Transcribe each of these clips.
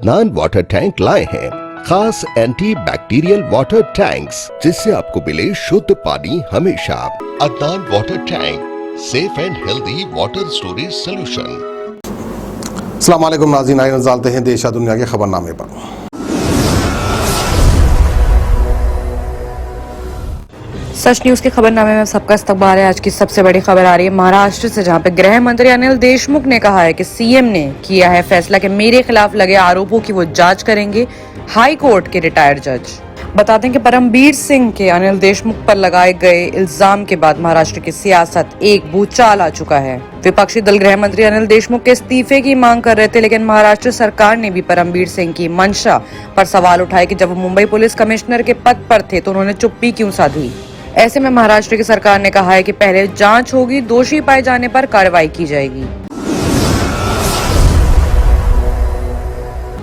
Adnan water tank लाए हैं खास एंटी बैक्टीरियल वाटर टैंक्स, जिससे आपको मिले शुद्ध पानी हमेशा। Adnan water tank, safe and healthy water storage solution. अस्सलाम वालेकुम नाज़रीन, आइए डालते हैं देश और दुनिया के खबरनामे पर। सच न्यूज के खबरनामे में सबका इस्तकबाल है। आज की सबसे बड़ी खबर आ रही है महाराष्ट्र से, जहां पे गृह मंत्री अनिल देशमुख ने कहा है कि सीएम ने किया है फैसला कि मेरे खिलाफ लगे आरोपों की वो जांच करेंगे हाई कोर्ट के रिटायर्ड जज। बता दें कि परमबीर सिंह के अनिल देशमुख पर लगाए गए इल्जाम के बाद महाराष्ट्र की सियासत एक भूचाल आ चुका है। विपक्षी दल गृह मंत्री अनिल देशमुख के इस्तीफे की मांग कर रहे थे, लेकिन महाराष्ट्र सरकार ने भी परमबीर सिंह की मंशा पर सवाल उठाए कि जब वो मुंबई पुलिस कमिश्नर के पद पर थे तो उन्होंने चुप्पी क्यों साधी। ऐसे में महाराष्ट्र की सरकार ने कहा है कि पहले जांच होगी, दोषी पाए जाने पर कार्रवाई की जाएगी।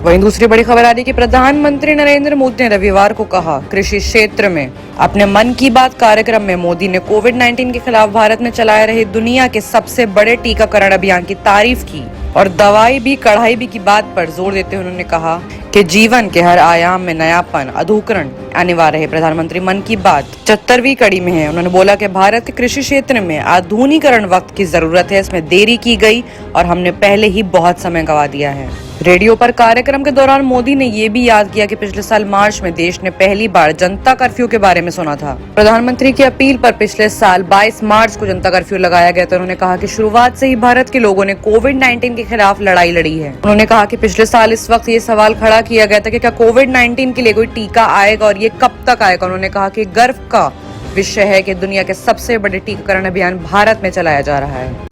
वहीं दूसरी बड़ी खबर आ रही है कि प्रधानमंत्री नरेंद्र मोदी ने रविवार को कहा, कृषि क्षेत्र में अपने मन की बात कार्यक्रम में मोदी ने कोविड-19 के खिलाफ भारत में चलाए रहे दुनिया के सबसे बड़े टीकाकरण अभियान की तारीफ की और दवाई भी कढ़ाई भी की बात पर जोर देते हुए उन्होंने कहा कि जीवन के हर आयाम में नयापन अधूकरण अनिवार्य है। प्रधानमंत्री मन की बात 74वीं कड़ी में है। उन्होंने बोला कि भारत के कृषि क्षेत्र में आधुनिकीकरण वक्त की जरूरत है, इसमें देरी की गई और हमने पहले ही बहुत समय गंवा दिया है। रेडियो पर कार्यक्रम के दौरान मोदी ने ये भी याद किया कि पिछले साल मार्च में देश ने पहली बार जनता कर्फ्यू के बारे में सुना था। प्रधानमंत्री की अपील पर पिछले साल 22 मार्च को जनता कर्फ्यू लगाया गया था। उन्होंने कहा कि शुरुआत से ही भारत के लोगों ने कोविड-19 के खिलाफ लड़ाई लड़ी है। उन्होंने कहा कि पिछले साल इस वक्त ये सवाल खड़ा किया गया था कि क्या कोविड-19 के लिए कोई टीका आएगा और ये कब तक आएगा। उन्होंने कहा कि गर्व का विषय है कि दुनिया के सबसे बड़े टीकाकरण अभियान भारत में चलाया जा रहा है।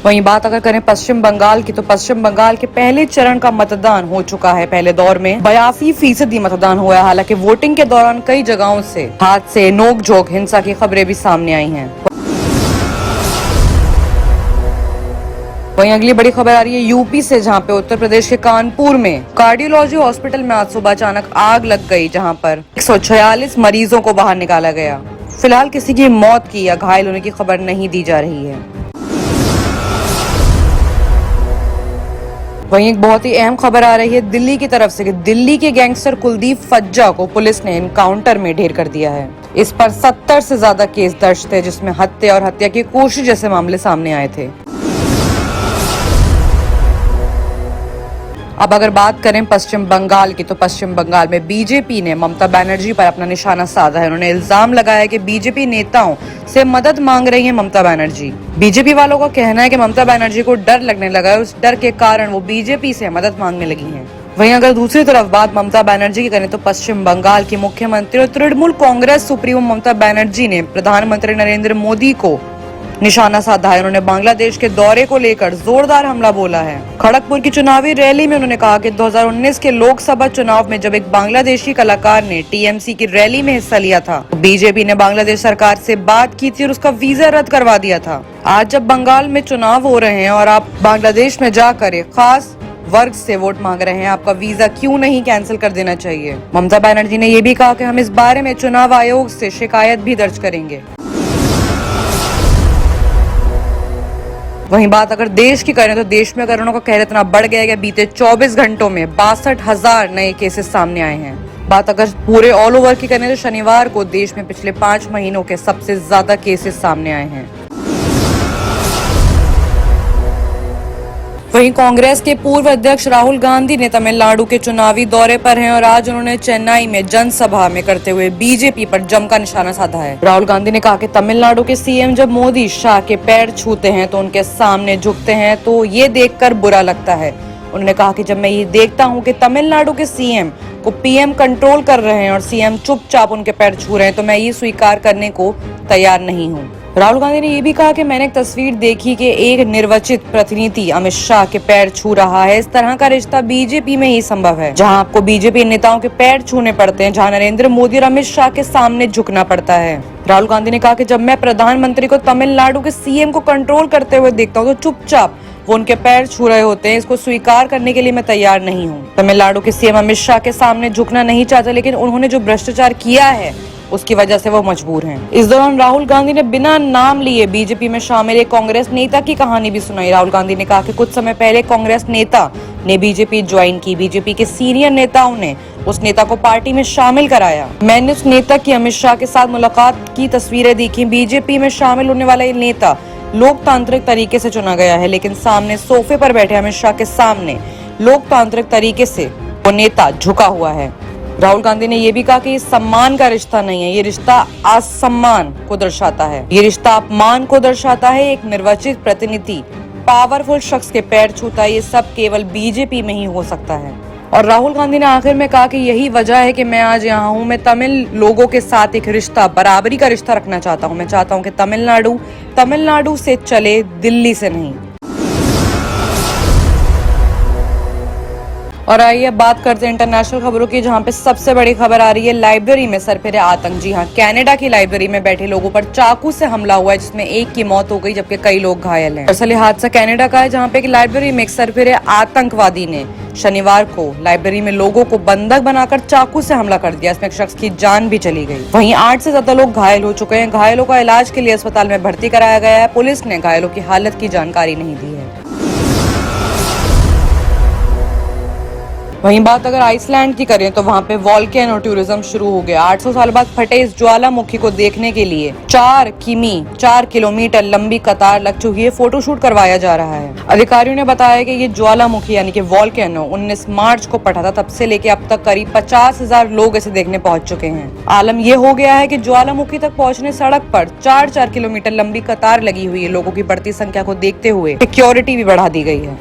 वहीं बात अगर करें पश्चिम बंगाल की, तो पश्चिम बंगाल के पहले चरण का मतदान हो चुका है। पहले दौर में 82% मतदान हुआ है। हालांकि वोटिंग के दौरान कई जगहों से हादसे, नोक-झोंक, हिंसा की खबरें भी सामने आई हैं। वहीं अगली बड़ी खबर आ रही है यूपी से, जहां पे उत्तर प्रदेश के कानपुर में कार्डियोलॉजी हॉस्पिटल में आज सुबह अचानक आग लग गई, जहां पर 146 मरीजों को बाहर निकाला गया। फिलहाल किसी की मौत की या घायल होने की खबर नहीं दी जा रही है। वहीं एक बहुत ही अहम खबर आ रही है दिल्ली की तरफ से कि दिल्ली के गैंगस्टर कुलदीप फज्जा को पुलिस ने एनकाउंटर में ढेर कर दिया है। इस पर 70 से ज्यादा केस दर्ज थे, जिसमें हत्या और हत्या की कोशिश जैसे मामले सामने आए थे। अब अगर बात करें पश्चिम बंगाल की, तो पश्चिम बंगाल में बीजेपी ने ममता बनर्जी पर अपना निशाना साधा है। उन्होंने इल्जाम लगाया कि बीजेपी नेताओं से मदद मांग रही है ममता बनर्जी। बीजेपी वालों का कहना है कि ममता बनर्जी को डर लगने लगा है, उस डर के कारण वो बीजेपी से मदद मांगने लगी हैं। वहीं अगर दूसरी तरफ बात ममता बनर्जी की करें, तो पश्चिम बंगाल की मुख्यमंत्री और तृणमूल कांग्रेस सुप्रीमो ममता बनर्जी ने प्रधानमंत्री नरेंद्र मोदी को निशाना साधा है। उन्होंने बांग्लादेश के दौरे को लेकर जोरदार हमला बोला है। खड़गपुर की चुनावी रैली में उन्होंने कहा कि 2019 के लोकसभा चुनाव में जब एक बांग्लादेशी कलाकार ने टीएमसी की रैली में हिस्सा लिया था, तो बीजेपी ने बांग्लादेश सरकार से बात की थी और उसका वीजा रद्द करवा दिया था। आज जब बंगाल में चुनाव हो रहे हैं और आप बांग्लादेश में जाकर एक खास वर्ग से वोट मांग रहे हैं, आपका वीजा क्यों नहीं कैंसिल कर देना चाहिए। ममता बनर्जी ने यह भी कहा कि हम इस बारे में चुनाव आयोग से शिकायत भी दर्ज करेंगे। वहीं बात अगर देश की करें, तो देश में कोरोना का कहर इतना बढ़ गया है कि बीते 24 घंटों में 62,000 नए केसेस सामने आए हैं। बात अगर पूरे ऑल ओवर की करें, तो शनिवार को देश में पिछले 5 महीनों के सबसे ज्यादा केसेस सामने आए हैं। वहीं कांग्रेस के पूर्व अध्यक्ष राहुल गांधी ने तमिलनाडु के चुनावी दौरे पर हैं और आज उन्होंने चेन्नई में जनसभा में करते हुए बीजेपी पर जमकर निशाना साधा है। राहुल गांधी ने कहा कि तमिलनाडु के सीएम जब मोदी शाह के पैर छूते हैं तो उनके सामने झुकते हैं, तो ये देखकर बुरा लगता है। उन्होंने कहा कि जब मैं ये देखता हूँ कि तमिलनाडु के सीएम को पीएम कंट्रोल कर रहे हैं और सीएम चुपचाप उनके पैर छू रहे हैं, तो मैं ये स्वीकार करने को तैयार नहीं हूँ। राहुल गांधी ने यह भी कहा कि मैंने एक तस्वीर देखी कि एक निर्वाचित प्रतिनिधि अमित शाह के पैर छू रहा है। इस तरह का रिश्ता बीजेपी में ही संभव है, जहां आपको बीजेपी नेताओं के पैर छूने पड़ते हैं, जहां नरेंद्र मोदी और अमित शाह के सामने झुकना पड़ता है। राहुल गांधी ने कहा कि जब मैं प्रधानमंत्री को तमिलनाडु के सीएम को कंट्रोल करते हुए देखता हूँ, तो चुपचाप वो उनके पैर छू रहे होते हैं। इसको स्वीकार करने के लिए मैं तैयार नहीं हूँ। तमिलनाडु के सीएम अमित शाह के सामने झुकना नहीं चाहता, लेकिन उन्होंने जो भ्रष्टाचार किया है उसकी वजह से वो मजबूर हैं। इस दौरान राहुल गांधी ने बिना नाम लिए बीजेपी में शामिल एक कांग्रेस नेता की कहानी भी सुनाई। राहुल गांधी ने कहा कि कुछ समय पहले कांग्रेस नेता ने बीजेपी ज्वाइन की। बीजेपी के सीनियर नेताओं ने उस नेता को पार्टी में शामिल कराया। मैंने उस नेता की अमित शाह के साथ मुलाकात की तस्वीरें देखी। बीजेपी में शामिल होने वाला ये नेता लोकतांत्रिक तरीके से चुना गया है, लेकिन सामने सोफे पर बैठे अमित शाह के सामने लोकतांत्रिक तरीके से वो नेता झुका हुआ है। राहुल गांधी ने यह भी कहा कि ये सम्मान का रिश्ता नहीं है, ये रिश्ता असम्मान को दर्शाता है, ये रिश्ता अपमान को दर्शाता है। एक निर्वाचित प्रतिनिधि पावरफुल शख्स के पैर छूता है, ये सब केवल बीजेपी में ही हो सकता है। और राहुल गांधी ने आखिर में कहा कि यही वजह है कि मैं आज यहाँ हूँ। मैं तमिल लोगों के साथ एक रिश्ता, बराबरी का रिश्ता रखना चाहता हूँ। मैं चाहता हूँ कि तमिलनाडु से चले, दिल्ली से नहीं। और आइए बात करते हैं इंटरनेशनल खबरों की, जहां पे सबसे बड़ी खबर आ रही है लाइब्रेरी में सरफिरे आतंक। जी हां, कनाडा की लाइब्रेरी में बैठे लोगों पर चाकू से हमला हुआ है, जिसमें एक की मौत हो गई जबकि कई लोग घायल हैं। दरअसल हादसा कनाडा का है, जहां पे एक लाइब्रेरी में एक सरफिरे आतंकवादी ने शनिवार को लाइब्रेरी में लोगों को बंधक बनाकर चाकू से हमला कर दिया। इसमें एक शख्स की जान भी चली गई। वहीं 8 से ज्यादा लोग घायल हो चुके हैं। घायलों का इलाज के लिए अस्पताल में भर्ती कराया गया है। पुलिस ने घायलों की हालत की जानकारी नहीं दी है। वहीं बात अगर आइसलैंड की करें तो वहां पे वॉल्केनो टूरिज्म शुरू हो गया। 800 साल बाद फटे इस ज्वालामुखी को देखने के लिए 4 किलोमीटर लंबी कतार लग चुकी है। फोटोशूट करवाया जा रहा है। अधिकारियों ने बताया कि ये ज्वालामुखी यानी कि वॉल्केनो 19 मार्च को फटा था। तब से लेके अब तक करीब 50,000 लोग इसे देखने पहुंच चुके हैं। आलम ये हो गया है कि ज्वालामुखी तक पहुंचने सड़क पर 4 किलोमीटर लंबी कतार लगी हुई है। लोगों की बढ़ती संख्या को देखते हुए सिक्योरिटी भी बढ़ा दी गई है।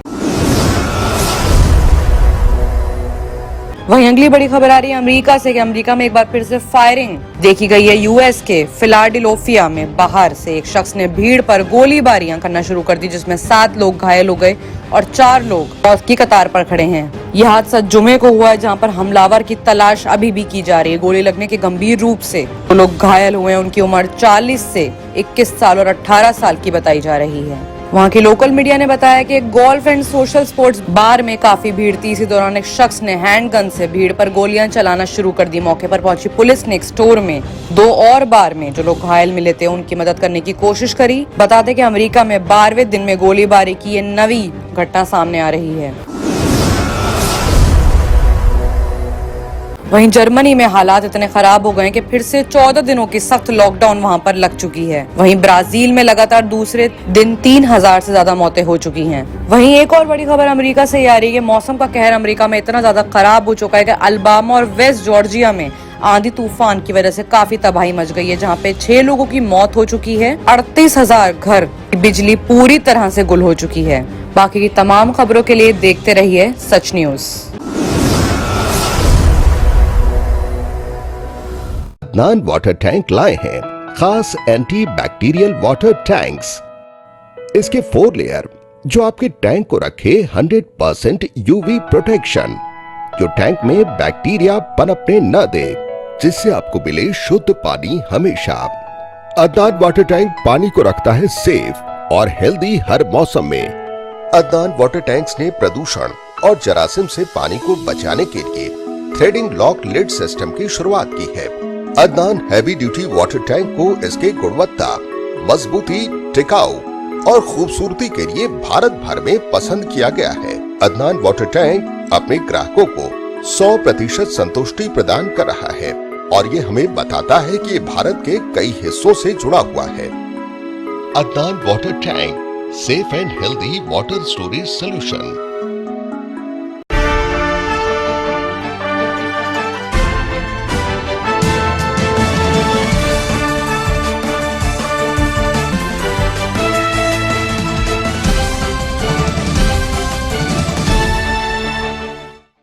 वहीं अगली बड़ी खबर आ रही है अमेरिका से कि अमेरिका में एक बार फिर से फायरिंग देखी गई है। यूएस के फिलाडेल्फिया में बाहर से एक शख्स ने भीड़ पर गोलीबारियां करना शुरू कर दी, जिसमें 7 लोग घायल हो गए और 4 लोग मौत की कतार पर खड़े हैं। यह हादसा जुमे को हुआ है, जहां पर हमलावर की तलाश अभी भी की जा रही है। गोली लगने के गंभीर रूप से जो लोग घायल हुए हैं उनकी उम्र 40 से 21 साल और 18 साल की बताई जा रही है। वहाँ की लोकल मीडिया ने बताया कि एक golf and social sports bar में काफी भीड़ थी। इसी दौरान एक शख्स ने हैंडगन से भीड़ पर गोलियां चलाना शुरू कर दी। मौके पर पहुंची पुलिस ने एक स्टोर में 2 और बार में जो लोग घायल मिले थे उनकी मदद करने की कोशिश करी। बता दें कि अमेरिका में 12वें दिन में गोलीबारी की ये नवी घटना सामने आ रही है। वहीं जर्मनी में हालात इतने खराब हो गए कि फिर से 14 दिनों की सख्त लॉकडाउन वहां पर लग चुकी है। वहीं ब्राजील में लगातार दूसरे दिन 3000 से ज्यादा मौतें हो चुकी हैं। वहीं एक और बड़ी खबर अमेरिका से आ रही है। मौसम का कहर अमेरिका में इतना ज्यादा खराब हो चुका है कि अल्बामा और वेस्ट जॉर्जिया में आंधी तूफान की वजह से काफी तबाही मच गई है, जहाँ पे 6 लोगों की मौत हो चुकी है। 38,000 घर की बिजली पूरी तरह से गुल हो चुकी है। बाकी की तमाम खबरों के लिए देखते रहिए सच न्यूज। अदनान वाटर टैंक लाए हैं खास एंटी बैक्टीरियल वाटर टैंक्स। इसके 4 लेयर जो आपके टैंक को रखे 100% यूवी प्रोटेक्शन, जो टैंक में बैक्टीरिया पनपने न दे, जिससे आपको मिले शुद्ध पानी हमेशा। अदनान वाटर टैंक पानी को रखता है सेफ और हेल्दी हर मौसम में। अदनान वाटर टैंक्स ने प्रदूषण और जरासीम से पानी को बचाने के लिए थ्रेडिंग लॉक लिड सिस्टम की शुरुआत की है। Adnan heavy duty water tank को इसके गुणवत्ता, मजबूती, टिकाऊ और खूबसूरती के लिए भारत भर में पसंद किया गया है। अदनान वाटर टैंक अपने ग्राहकों को 100% संतुष्टि प्रदान कर रहा है और ये हमें बताता है कि ये भारत के कई हिस्सों से जुड़ा हुआ है। Adnan water tank, safe and healthy water storage solution.